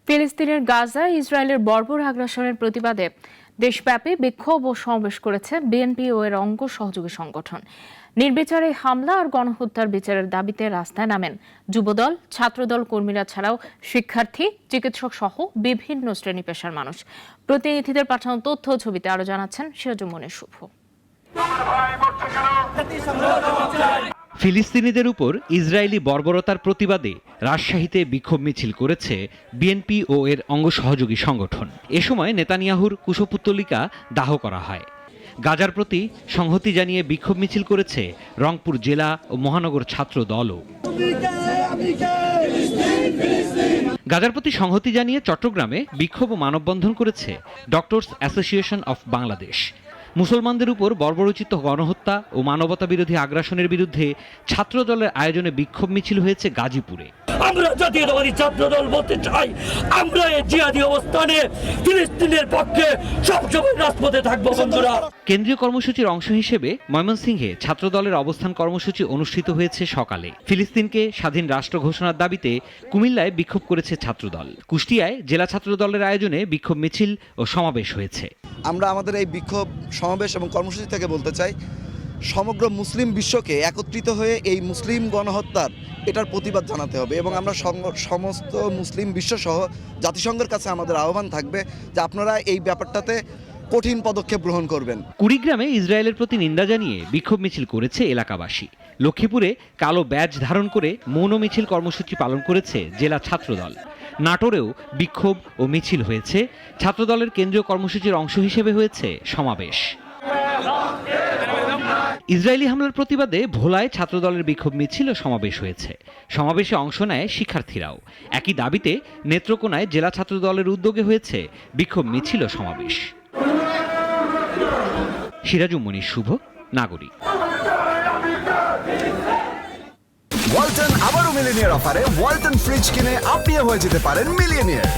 ফিলিস্তিনের গাজায় ইসরায়েলের বর্বর আগ্রাসনের প্রতিবাদে দেশব্যাপী বিক্ষোভ ও সমাবেশ করেছে বিএনপি ও এর অঙ্গ সহযোগী সংগঠন। নির্বিচারে হামলা আর গণহত্যার বিচারের দাবিতে রাস্তায় নামেন যুবদল, ছাত্রদল কর্মীরা ছাড়াও শিক্ষার্থী, চিকিৎসক সহ বিভিন্ন শ্রেণী পেশার মানুষ। প্রতিনিধিদের পাঠানো তথ্য ও ছবিতে আরো জানাচ্ছেন সিরাজুম শুভ। ফিলিস্তিনিদের উপর ইসরায়েলি বর্বরতার প্রতিবাদে রাজশাহীতে বিক্ষোভ মিছিল করেছে বিএনপি ও এর অঙ্গ সহযোগী সংগঠন। এ সময় নেতানিয়াহুর কুশপুত্তলিকা দাহ করা হয়। গাজার প্রতি সংহতি জানিয়ে বিক্ষোভ মিছিল করেছে রংপুর জেলা ও মহানগর ছাত্র দলও। গাজার প্রতি সংহতি জানিয়ে চট্টগ্রামে বিক্ষোভ ও মানববন্ধন করেছে ডক্টরস অ্যাসোসিয়েশন অফ বাংলাদেশ। মুসলমানদের উপর বর্বরোচিত গণহত্যা ও মানবতা বিরোধী আগ্রাসনের বিরুদ্ধে ছাত্র দলের আয়োজনে বিক্ষোভ মিছিল হয়েছে গাজীপুরে। আমরা জাতীয়তাবাদী ছাত্র দল বলতে চাই, আমরা এই জিহাদি অবস্থানে ফিলিস্তিনের পক্ষে সবসময় রাজপথে থাকবো বন্ধুরা। কেন্দ্রীয় কর্মসূচির অংশ হিসেবে ময়মনসিংহে ছাত্র দলের অবস্থান কর্মসূচি অনুষ্ঠিত হয়েছে সকালে। ফিলিস্তিনকে স্বাধীন রাষ্ট্র ঘোষণার দাবিতে কুমিল্লায় বিক্ষোভ করেছে ছাত্রদল। কুষ্টিয়ায় জেলা ছাত্র দলের আয়োজনে বিক্ষোভ মিছিল ও সমাবেশ হয়েছে। আমরা আমাদের এই বিক্ষোভ সমাবেশ এবং কর্মসূচি থেকে বলতে চাই, সমগ্র মুসলিম বিশ্বকে একত্রিত হয়ে এই মুসলিম গণহত্যার এটার প্রতিবাদ জানাতে হবে এবং আমরা সমস্ত মুসলিম বিশ্বসহ জাতিসংঘের কাছে আমাদের আহ্বান থাকবে যে আপনারা এই ব্যাপারটাতে কঠিন পদক্ষেপ গ্রহণ করবেন। কুড়িগ্রামে ইসরায়েলের প্রতি নিন্দা জানিয়ে বিক্ষোভ মিছিল করেছে এলাকাবাসী। লক্ষ্মীপুরে কালো ব্যাজ ধারণ করে মৌন মিছিল কর্মসূচি পালন করেছে জেলা ছাত্রদল। নাটোরেও বিক্ষোভ ও মিছিল হয়েছে। ছাত্রদলের কেন্দ্রীয় কর্মসূচির অংশ হিসেবে হয়েছে সমাবেশ। ইসরায়েলি হামলার প্রতিবাদে ভোলায় ছাত্রদলের বিক্ষোভ মিছিল ও সমাবেশ হয়েছে। সমাবেশে অংশ নেয় শিক্ষার্থীরাও। একই দাবিতে নেত্রকোনায় জেলা ছাত্রদলের উদ্যোগে হয়েছে বিক্ষোভ মিছিল ও সমাবেশ। সিরাজুম শুভ, নাগরিক। ওয়ালটন আবারও মিলিনিয়ার অফারে ওয়ালটন ফ্রিজ কিনে আপনিও হয়ে যেতে পারেন মিলিয়নিয়ার।